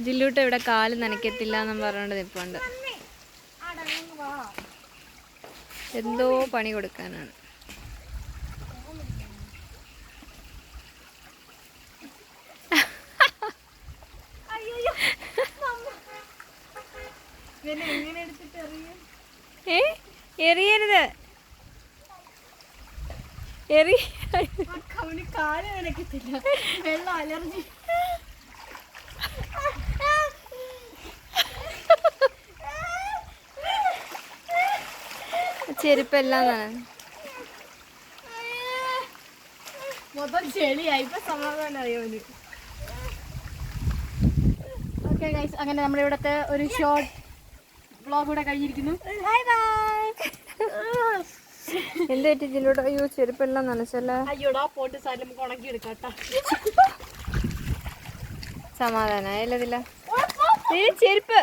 ജില്ലൂട്ട് ഇവിടെ കാല് നനയ്ക്കത്തില്ല എന്നും പറഞ്ഞോണ്ട് നിൽപ്പുണ്ട്. എന്തോ പണി കൊടുക്കാനാണ്. എറിയരുത്, കാല് നനയ്ക്കത്തില്ല, വെള്ളം അലർജി. ചെരുപ്പെല്ലാം മൊത്തം ചെളിയായി. ഇപ്പൊ സമാധാനം അറിയാമോ? ഓക്കെ ഗൈസ്, അങ്ങനെ നമ്മുടെ ഇവിടുത്തെ ഒരു ഷോർട്ട് വ്ളോഗ് കൂടെ കഴിഞ്ഞിരിക്കുന്നു. എന്ത് പറ്റി ജില്ലൂടെ? അയ്യോ ചെരുപ്പെല്ലാം നനച്ചല്ലേ. അയ്യോടാ പോട്ട് സാരി നമുക്ക് ഉണക്കി എടുക്കാട്ടാ. സമാധാനായല്ലോ ചെരുപ്പ്.